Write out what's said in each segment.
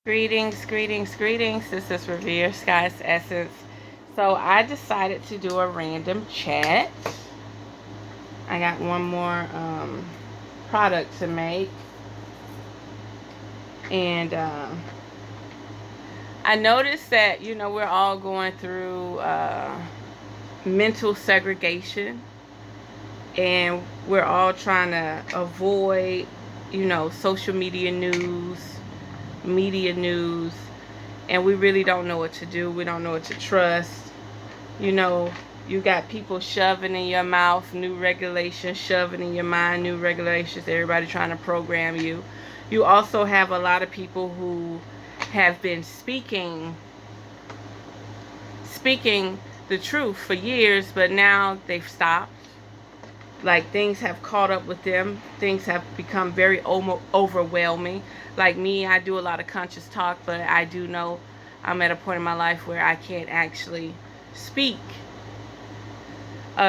Greetings, greetings, greetings. This is Revereskye's Essence. So I decided to do a random chat. I got one more product to make. And I noticed that, we're all going through mental segregation. And we're all trying to avoid, social media news, and we really don't know what to do. We don't know what to trust. You know, you got people shoving in your mouth new regulations, shoving in your mind new regulations, everybody trying to program you. You also have a lot of people who have been speaking the truth for years, but now they've stopped. Like, things have caught up with them. Things have become very overwhelming. Like me, I do a lot of conscious talk, but I do know I'm at a point in my life where I can't actually speak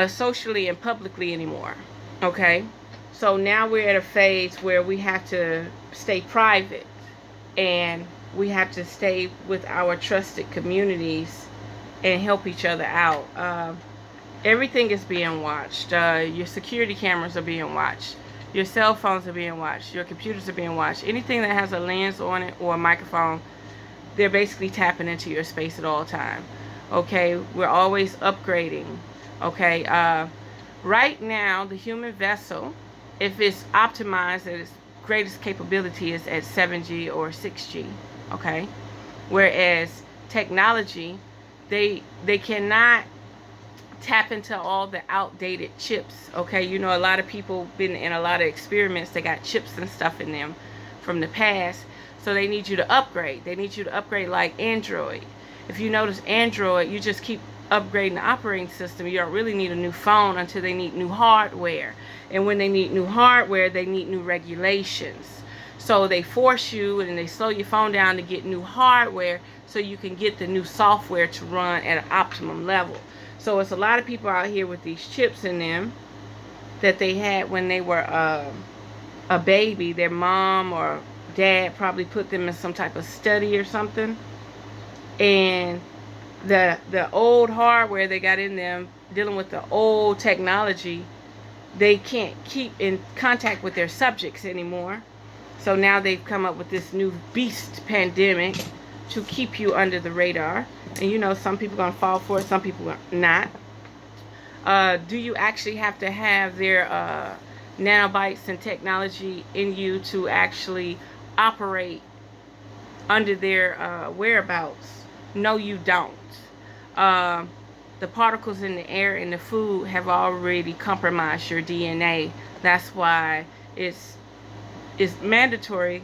socially and publicly anymore. Okay? So now we're at a phase where we have to stay private, and we have to stay with our trusted communities and help each other out. Everything is being watched. Your security cameras are being watched. Your cell phones are being watched. Your computers are being watched. Anything that has a lens on it or a microphone, they're basically tapping into your space at all time. Okay, we're always upgrading. Okay, right now the human vessel, if it's optimized at its greatest capability, is at 7G or 6G. Okay, whereas technology, they cannot tap into all the outdated chips. Okay, a lot of people been in a lot of experiments. They got chips and stuff in them from the past, so they need you to upgrade. They need you to upgrade, like Android. If you notice, Android, you just keep upgrading the operating system. You don't really need a new phone until they need new hardware, and when they need new hardware, they need new regulations. So they force you and they slow your phone down to get new hardware so you can get the new software to run at an optimum level. So it's a lot of people out here with these chips in them that they had when they were a baby. Their mom or dad probably put them in some type of study or something. And the old hardware they got in them, dealing with the old technology, they can't keep in contact with their subjects anymore. So now they've come up with this new beast pandemic to keep you under the radar. And some people are going to fall for it, some people are not. Do you actually have to have their nanobites and technology in you to actually operate under their whereabouts? No, you don't. The particles in the air and the food have already compromised your DNA. That's why it's mandatory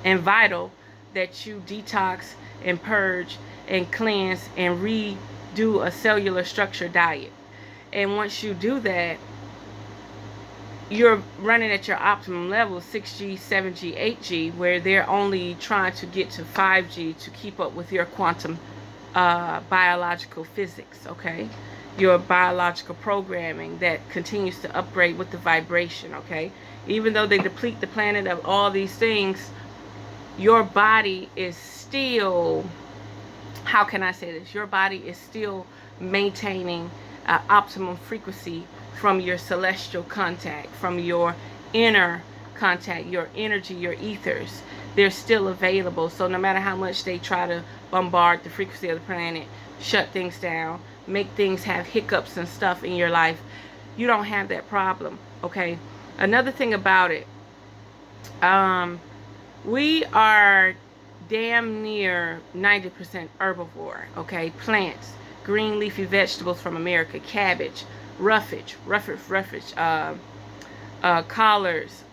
and vital that you detox and purge and cleanse and redo a cellular structure diet. And once you do that, you're running at your optimum level, 6G, 7G, 8G, where they're only trying to get to 5G to keep up with your quantum biological physics. Okay, your biological programming that continues to upgrade with the vibration. Okay, even though they deplete the planet of all these things, your body is still, how can I say this? Your body is still maintaining optimum frequency from your celestial contact, from your inner contact, your energy, your ethers. They're still available. So no matter how much they try to bombard the frequency of the planet, shut things down, make things have hiccups and stuff in your life, you don't have that problem. Okay, another thing about it, we are damn near 90% herbivore. Okay, plants, green leafy vegetables from America, cabbage, roughage, collards,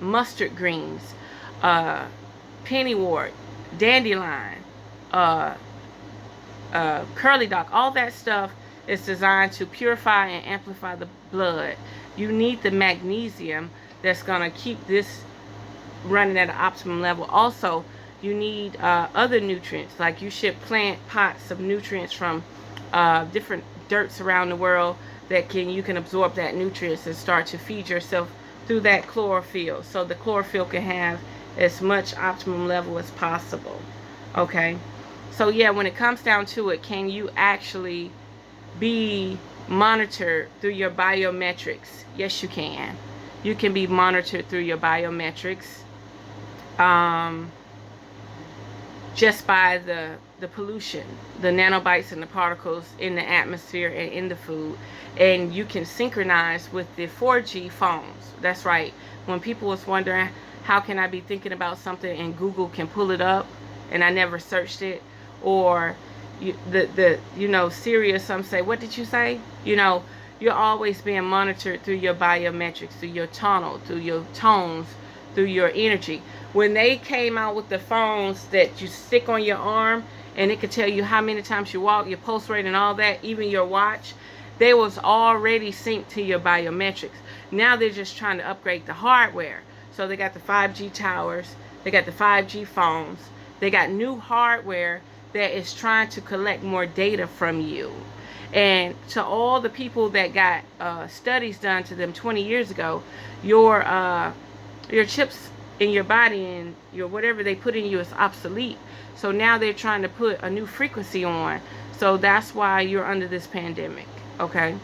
mustard greens, pennywort, dandelion, curly dock. All that stuff is designed to purify and amplify the blood. You need the magnesium that's going to keep this running at an optimum level. Also, you need other nutrients. Like, you ship plant pots of nutrients from different dirts around the world that you can absorb that nutrients and start to feed yourself through that chlorophyll. So the chlorophyll can have as much optimum level as possible. Okay, so yeah, when it comes down to it, can you actually be monitored through your biometrics? Yes, you can. You can be monitored through your biometrics, just by the pollution, the nanobites and the particles in the atmosphere and in the food. And you can synchronize with the 4G phones. That's right. When people was wondering, how can I be thinking about something and Google can pull it up and I never searched it, or Siri or some say, what did you say? You're always being monitored through your biometrics, through your tonal, through your tones, through your energy. When they came out with the phones that you stick on your arm and it could tell you how many times you walk, your pulse rate and all that, even your watch, they was already synced to your biometrics. Now they're just trying to upgrade the hardware. So they got the 5G towers, they got the 5G phones, they got new hardware that is trying to collect more data from you. And to all the people that got studies done to them 20 years ago, your chips in your body and your whatever they put in you is obsolete. So now they're trying to put a new frequency on. So that's why you're under this pandemic. Okay,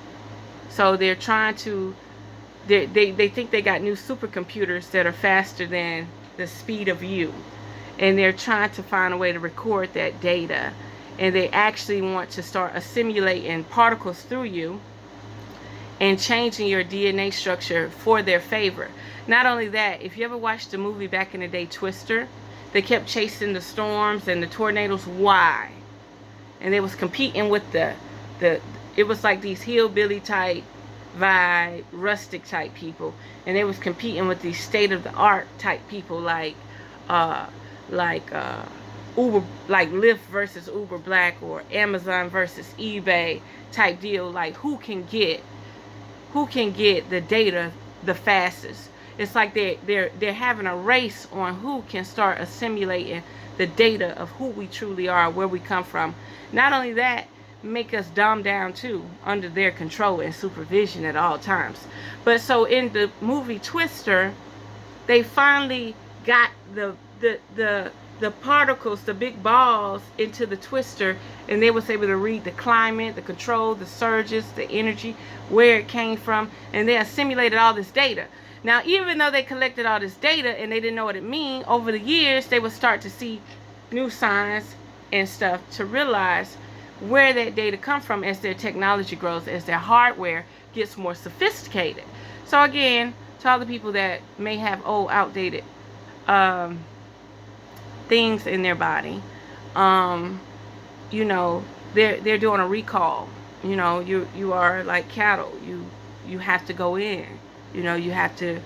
so they're trying to they think they got new supercomputers that are faster than the speed of you, and they're trying to find a way to record that data, and they actually want to start assimilating particles through you and changing your DNA structure for their favor. Not only that, if you ever watched the movie back in the day, Twister, they kept chasing the storms and the tornadoes. Why? And they was competing with it was like these hillbilly type vibe, rustic type people, and they was competing with these state of the art type people like Uber, like Lyft versus Uber Black, or Amazon versus eBay type deal. Like who can get the data the fastest. It's like they're having a race on who can start assimilating the data of who we truly are, where we come from. Not only that, make us dumb down too, under their control and supervision at all times. But so in the movie Twister, they finally got the particles, the big balls, into the twister, and they was able to read the climate, the control, the surges, the energy, where it came from, and they assimilated all this data. Now, even though they collected all this data and they didn't know what it mean, over the years they would start to see new signs and stuff to realize where that data come from as their technology grows, as their hardware gets more sophisticated. So again, to all the people that may have old, outdated things in their body, they're doing a recall. You are like cattle. You have to go in. You have to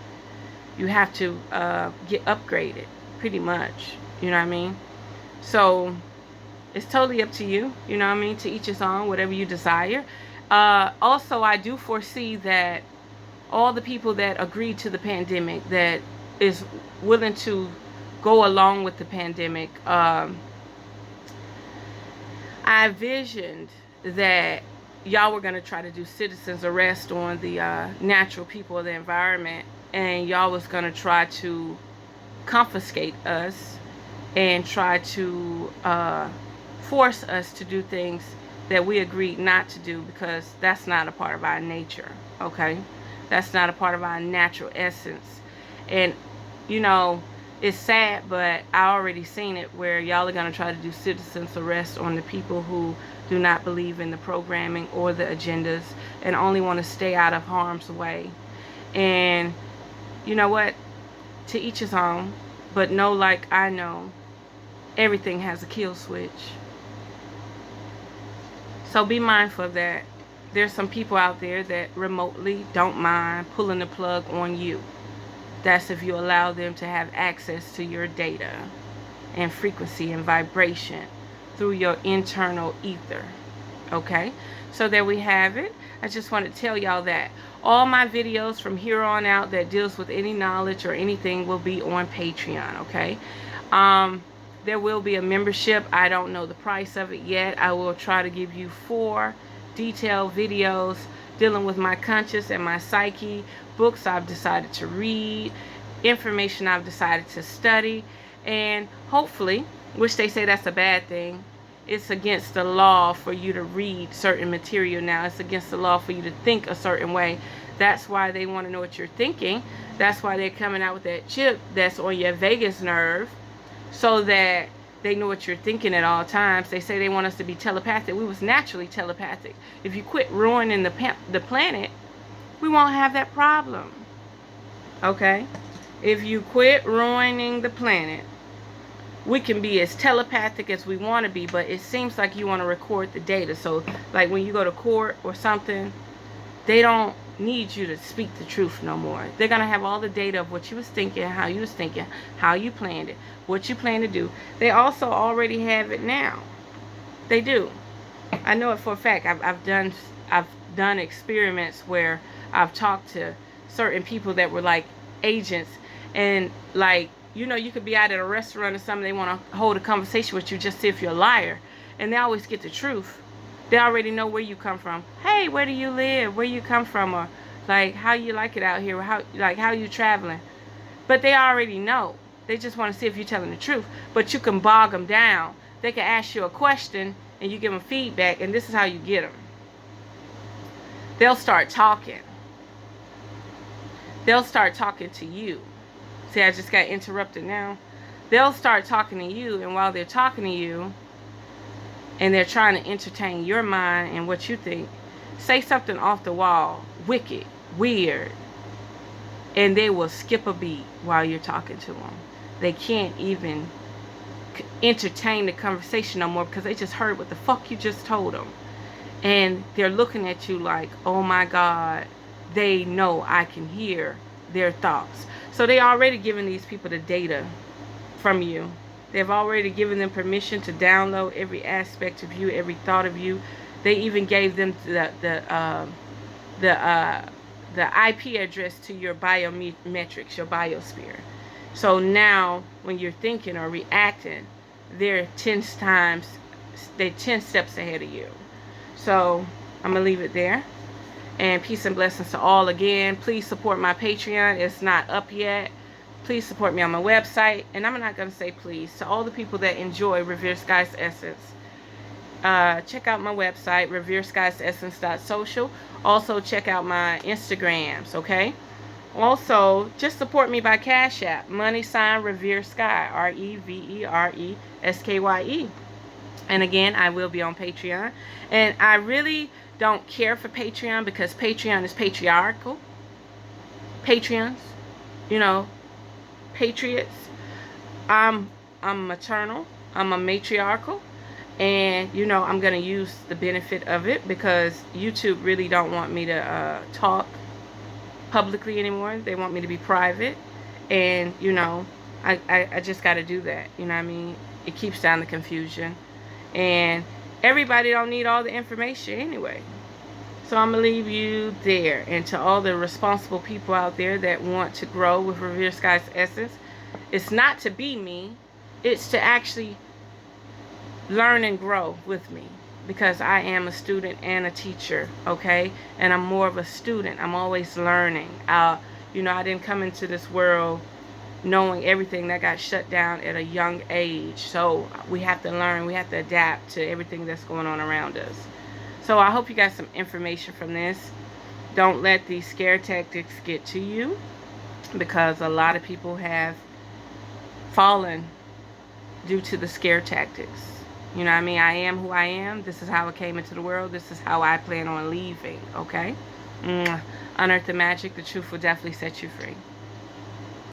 get upgraded, pretty much. You know what I mean? So it's totally up to you. You know what I mean? To each his own, whatever you desire. Also, I do foresee that all the people that agreed to the pandemic, that is willing to go along with the pandemic, I envisioned that y'all were going to try to do citizens arrest on the natural people of the environment, and y'all was going to try to confiscate us and try to force us to do things that we agreed not to do, because that's not a part of our nature. Okay, that's not a part of our natural essence. And it's sad, but I already seen it where y'all are going to try to do citizens arrest on the people who do not believe in the programming or the agendas and only want to stay out of harm's way. And you know what? To each his own. But know, like I know, everything has a kill switch. So be mindful of that. There's some people out there that remotely don't mind pulling the plug on you. That's if you allow them to have access to your data and frequency and vibration through your internal ether. Okay? So there we have it. I just want to tell y'all that all my videos from here on out that deals with any knowledge or anything will be on Patreon. Okay? There will be a membership. I don't know the price of it yet. I will try to give you 4 detailed videos dealing with my conscious and my psyche, books I've decided to read, information I've decided to study, and hopefully, which they say that's a bad thing, it's against the law for you to read certain material now. It's against the law for you to think a certain way. That's why they want to know what you're thinking. That's why they're coming out with that chip that's on your vagus nerve, so that they know what you're thinking at all times. They say they want us to be telepathic. We was naturally telepathic. If you quit ruining the planet, we won't have that problem. Okay? If you quit ruining the planet, we can be as telepathic as we want to be, but it seems like you want to record the data. So, like when you go to court or something, they don't need you to speak the truth no more. They're going to have all the data of what you was thinking, how you was thinking, how you planned it, what you plan to do. They also already have it now. They do. I know it for a fact. I've done experiments where I've talked to certain people that were like agents, and like, you know, you could be out at a restaurant or something, they want to hold a conversation with you just see if you're a liar, and they always get the truth. They already know where you come from. Hey, where do you live? Where you come from? Or like, how you like it out here? Or how you traveling? But they already know. They just want to see if you're telling the truth. But you can bog them down. They can ask you a question and you give them feedback, and this is how you get them. They'll start talking. They'll start talking to you. See, I just got interrupted now. They'll start talking to you, and while they're talking to you, and they're trying to entertain your mind and what you think, say something off the wall, wicked, weird, and they will skip a beat while you're talking to them. They can't even entertain the conversation no more because they just heard what the fuck you just told them. And they're looking at you like, oh my God, they know I can hear their thoughts. So they already given these people the data from you. They've already given them permission to download every aspect of you, every thought of you. They even gave them the IP address to your biometrics, your biosphere. So now, when you're thinking or reacting, they're 10 steps ahead of you. So I'm gonna leave it there. And peace and blessings to all again. Please support my Patreon. It's not up yet. Please support me on my website. And I'm not going to say please. To all the people that enjoy revereskye's essence, check out my website, revereskye'sessence.social. Also, check out my Instagrams, okay? Also, just support me by Cash App. #revereskye, REVERESKYE. And again, I will be on Patreon. And I really don't care for Patreon because Patreon is patriarchal. Patreons, you know, patriots. I'm maternal. I'm a matriarchal, and you know, I'm gonna use the benefit of it because YouTube really don't want me to talk publicly anymore. They want me to be private, and you know, I just got to do that. You know what I mean? It keeps down the confusion, and everybody don't need all the information anyway. So I'm going to leave you there. And to all the responsible people out there that want to grow with revereskye's essence, it's not to be me. It's to actually learn and grow with me. Because I am a student and a teacher, okay? And I'm more of a student. I'm always learning. You know, I didn't come into this world knowing everything. That got shut down at a young age. So we have to learn. We have to adapt to everything that's going on around us. So I hope you got some information from this. Don't let these scare tactics get to you, because a lot of people have fallen due to the scare tactics. You know what I mean? I am who I am. This is how I came into the world. This is how I plan on leaving, okay? Unearth the magic. The truth will definitely set you free.